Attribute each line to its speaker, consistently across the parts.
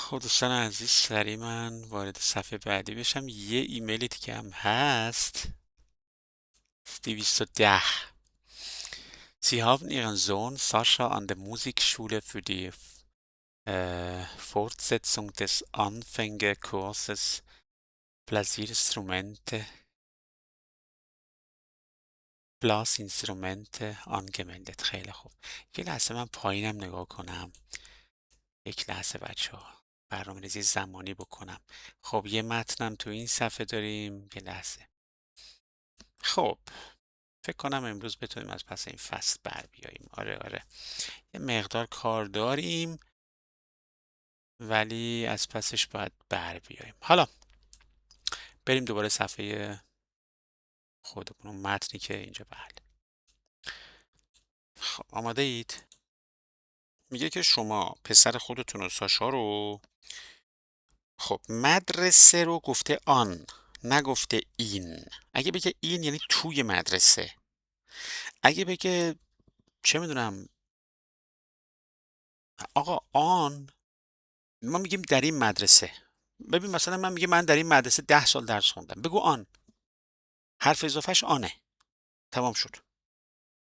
Speaker 1: خب دوستان عزیز سریع من وارد صفحه بعدی بشم. یه ایمیلی دیگه هم هست. 210. Sie haben Ihren Sohn Sascha an der Musikschule für die Fortsetzung des Anfängerkurses Blasinstrumente angemeldet. خیلی خوب. یه لحظه من پایینم نگاه کنم. یک لحظه بچه ها، برنامه‌ریزی زمانی بکنم. خب یه متنم تو این صفحه داریم. یه لحظه. خب فکر کنم امروز بتونیم از پس این فصل بر بیاییم. آره یه مقدار کار داریم ولی از پسش باید بر بیاییم. حالا بریم دوباره صفحه خودمون، اون متنی که اینجا. بله خب آماده اید؟ میگه که شما پسر خودتون و ساشا رو، خب مدرسه رو گفته آن، نگفته این. اگه بگه این یعنی توی مدرسه. اگه بگه چه میدونم آقا آن، ما میگیم در این مدرسه. ببین مثلا من میگه من در این مدرسه 10 سال درس خوندم، بگو آن. حرف اضافهش آنه. تمام شد.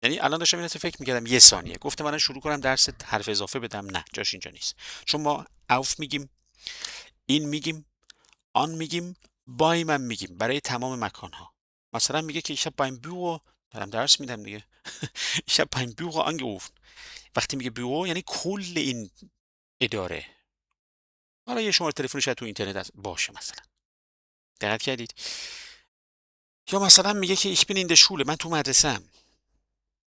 Speaker 1: یعنی الان داشتم این فکر میکردم یه ثانیه گفتم الان شروع کنم درس حرف اضافه بدم، نه جاش اینجا نیست. چون ما اوف میگیم، این میگیم، آن میگیم، بایم هم میگیم برای تمام مکان ها. مثلا میگه که ich habe beim Büro، دارم درس میدم دیگه. ich habe beim Büro angerufen. وقتی میگه بیرو یعنی کل این اداره. حالا یه شماره تلفنی شاید تو اینترنت باشه مثلا. دقت کردید؟ یا مثلا میگه که ich bin in der Schule، من تو مدرسه‌ام.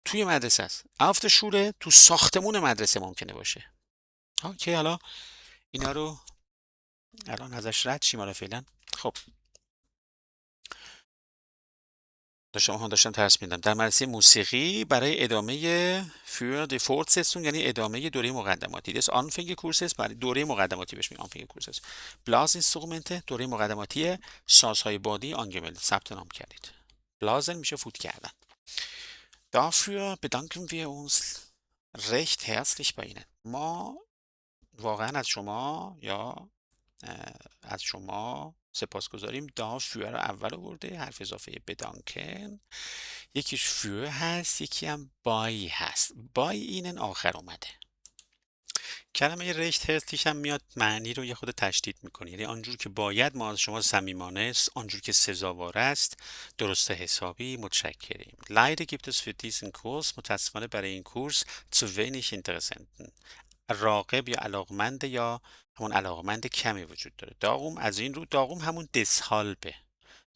Speaker 1: توی مدرسه است. auf der Schule تو ساختمون مدرسه ممکنه باشه. اوکی، حالا اینا رو الان ازش رد شیم. حالا فعلا خب داشتم درس میدم در مدرسه موسیقی برای ادامه für die Fortsetzung، یعنی ادامه دوره مقدماتی. des Anfängerkurses، برای دوره مقدماتی بهش میگن Anfängerkurses. Blasinstrumente، دوره مقدماتی سازهای بادی angemeldet، ثبت نام کردید. Blasen میشه فوت کردن. Dafür bedanken wir uns recht herzlich bei Ihnen. ما واقعا از شما یا از شما سپاسگزاریم. dafür رو اول آورده، حرف اضافه bedanken. یکیش für هست، یکی هم bei هست. bei Ihnen آخر اومده. کلمه رشت هرتیش هم میاد معنی رو یه خود تشدید میکنه. یعنی آنجور که باید ما از شما صمیمانه است، آنجور که سزاوار است، درسته حسابی متشکریم. Leider gibt es für diesen Kurs، متاسفانه برای این کورس zu wenig Interessenten، راغب یا علاقمند یا همون علاقمند کمی وجود داره. داغوم از این رو، داغوم همون دسهالبه.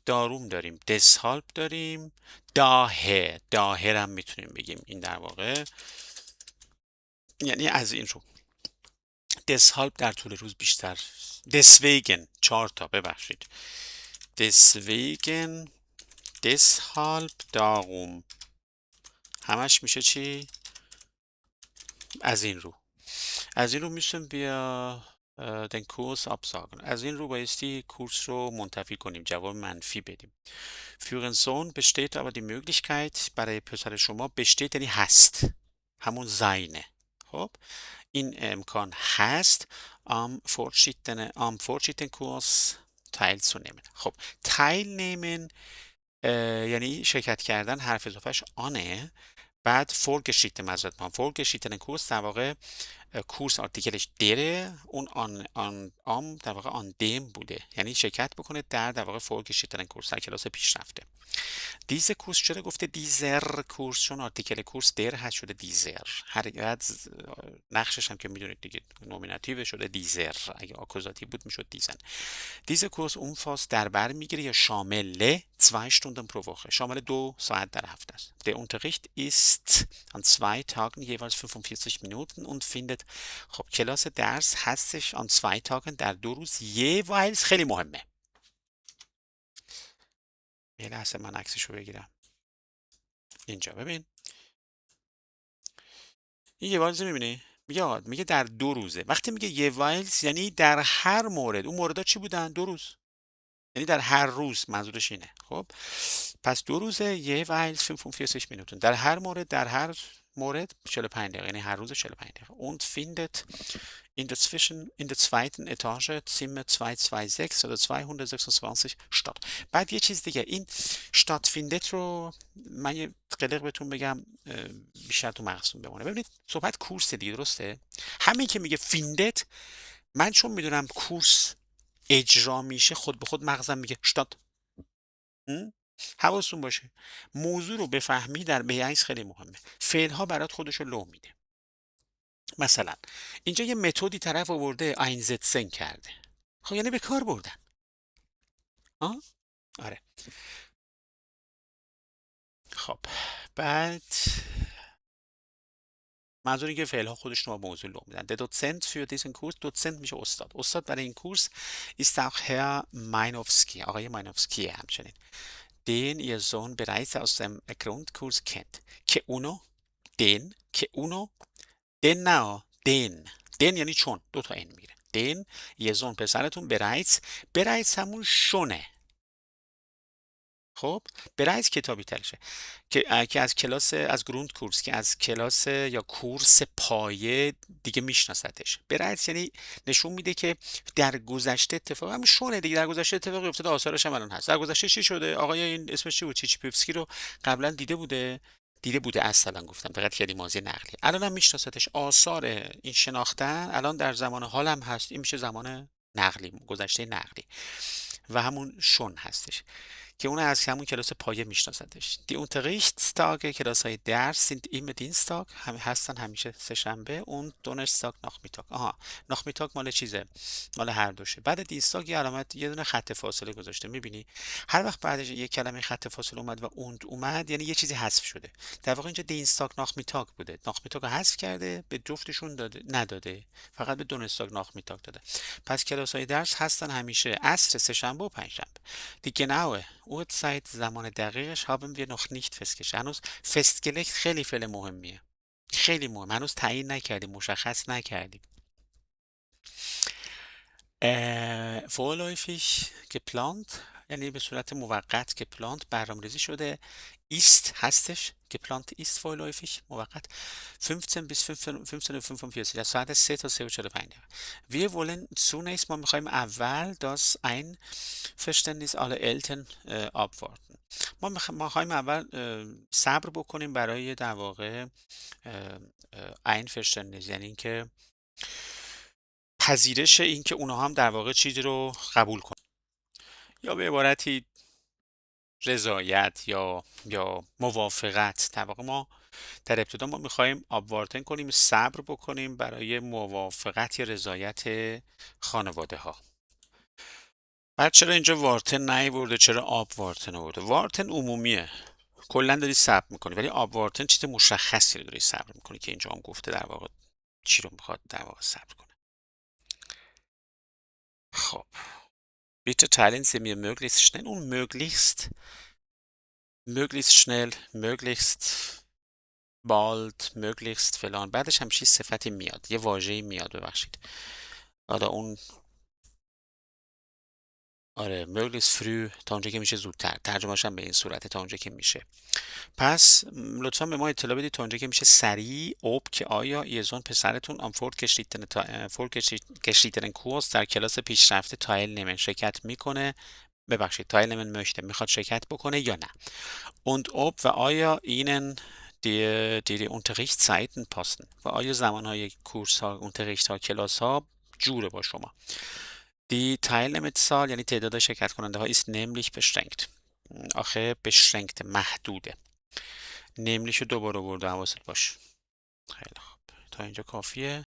Speaker 1: داروم داریم، دسهالب داریم، داهر هم میتونیم بگیم. این در واقع یعنی از این رو. دسهالب در طول روز بیشتر. deswegen 4 تا، ببخشید. deswegen، deshalb، darum همش میشه چی؟ از این رو. از این رو müssen wir den Kurs absagen. از این رو بایستی کورس رو منتفی کنیم، جواب منفی بدیم. für den Sohn besteht aber die Möglichkeit، برای پسر شما besteht یعنی هست، همون زینه. خب این امکان هست am fortschrittlichen Kurs teilzunehmen. خب teilnehmen یعنی شرکت کردن، حرف اضافهش آنه. بعد fortgeschritten، معذرت میخوام، fortgeschrittenen Kurs در واقع کورس آرتیکلش دره، اون آن در واقع آن دم بوده، یعنی شرکت بکنه در واقع fortgeschrittenen کورس، در کلاس پیشرفته. دیزه کورس چرا گفته دیزر کورس؟ چون آرتیکل کورس در هست شده دیزر. حرکت نقشش هم که میدونید دیگه، نومیناتیو شده دیزر، اگه آکوزاتیو بود میشد دیزن. دیزه کورس umfasst در بر میگیره یا شامل 2 Stunden pro Woche، شامل 2 ساعت در هفته است. Der Unterricht ist an 2 Tagen jeweils 45 Minuten und findet، خب کلاس درس هستش an 2 Tagen، در 2 روز jeweils. خیلی مهمه. یه لحظه من عکسشو بگیرم. اینجا ببین، این یه وایلز میبینی؟ میگه در 2 روزه. وقتی میگه یه وایلز یعنی در هر مورد. اون موردا چی بودن؟ 2 روز. یعنی در هر روز، منظورش اینه. خب پس 2 روزه، یه وایلز 45 minuten، در هر مورد، در هر مورد 45 دقیقه، یعنی هر روز 45 دقیقه. und findet in der zweiten Etage Zimmer 226 oder 226 statt. بعد یه چیز دیگه، این stattfindet رو من یه قلق بهتون بگم بیشتر تو مغزتون بمونه. ببینید صحبت کورس دیگه، درسته؟ همین که میگه فیندت، من چون میدونم کورس اجرا میشه، خود به خود مغزم میگه statt. حواستون باشه موضوع رو بفهمی در بیعکس خیلی مهمه. فعل ها برات خودشو لو میده. مثلا اینجا یه متدی طرف آورده einsetzen کرده، خب یعنی به کار بردن. ها آره. خب بعد منظور اینکه فعل ها خودشون رو با موضوع لو میدن. Der Dozent für diesen Kurs، دوسنت میشه استاد. استاد برای این کورس ist auch Herr Meinowski، آقای ماینوفسکی همچنین. Den ihr Sohn bereits aus dem Grundkurs kennt. که اونو، den، که اونو، den نه، den یعنی چون، دو تا این میره. den ihr Sohn پسرتون bereits همون شونه. خب برایز کتابی تلشه که از کلاس، از گروند کورس، که از کلاس یا کورس پایه دیگه میشناستش. برایز یعنی نشون میده که در گذشته اتفاق، همون شونه دیگه، در گذشته اتفاقی افتاده، آثارش هم الان هست. در گذشته چی شده؟ آقای این اسمش چی بود؟ چیچیپوفسکی رو قبلا دیده بوده اصلا، گفتم دقت کردی ماضی نقلی. الان هم میشناستش. آثار این شناختن الان در زمان حال هم هست. این میشه زمان نقلی، گذشته نقلی و همون شون هستش که اون از همون کلاس پایه میشناستش. Die Unterrichtstage، کلاس های درس sind immer Dienstag، هستن همیشه سه شنبه. und Donnerstag Nachmittag. آها Nachmittag مال چیزه، مال هر دوشه. بعد دینستاگ یه علامت، یه دونه خط فاصله گذاشته. میبینی هر وقت بعدش یه کلمه خط فاصله اومد و und اومد یعنی یه چیزی حذف شده. در واقع اینجا دینستاگ ناخمیتاگ بوده، ناخمیتاگ رو حذف کرده، به جفتشون نداده، فقط به دونستاگ ناخمیتاگ داده. پس کلاس های درس هستن همیشه عصر سه‌شنبه و پنجشنبه. Die genaue Uhrzeit، زمان دقیقش haben wir noch nicht festgestellt. هنوز festgelegt خیلی فعل مهمیه، خیلی مهم، هنوز تعیین نکردیم، مشخص نکردیم. vorläufig geplant یعنی به صورت موقت، geplant برنامه‌ریزی شده. ist هستش، geplant ist vorläufig موقت. 15 bis 15:45 از ساعت 3 تا 3:45 دقیقه. wir wollen zunächst، ما میخوایم اول das Einverständnis aller Eltern abwarten. ما میخوایم اول صبر بکنیم برای در واقع Einverständnis، یعنی اینکه پذیرش این که اونها هم در واقع چیزی رو قبول کنن، یا به عبارتی رضایت یا موافقت. در واقع ما در ابتدا ما میخوایم آبوارتن کنیم، صبر بکنیم برای موافقت یا رضایت خانواده ها. بعد چرا اینجا وارتن نیورده، چرا آب وارتن آورده؟ وارتن عمومیه، کلا داری صبر میکنی، ولی آب وارتن چیز مشخصی رو داری صبر میکنی که اینجا هم گفته در واقع چی رو میخواد در واقع صبر کنه. خب bitte teilen Sie mir möglichst schnell und möglichst schnell، möglichst bald، möglichst فلان. بعدش همچین صفتی میاد، یه واژه‌ای میاد، ببخشید. حالا اون آره möglichst früh، تا اونجا که میشه زودتر، ترجمه‌اش هم به این صورته، تا اونجا که میشه. پس لطفا به ما اطلاع بدید تا اونجا که میشه سریع. اوب که آیا ایزون پسرتون ام فورتgeschrittenen کورس در کلاس پیشرفته teilnehmen شرکت میکنه، ببخشید teilnehmen möchte میخواد شرکت بکنه یا نه. und ob و آیا ihnen die Unterrichtszeiten passen، و آیا زمانهای کورس ها، unterricht ها، کلاس ها جوره با شما. Die Teilnehmerzahl یعنی تعداد شرکت کننده ها ist nämlich beschränkt، آخه beschränkt محدوده. nämlich رو دوباره برده، حواست باش. خیلی خوب تا اینجا کافیه.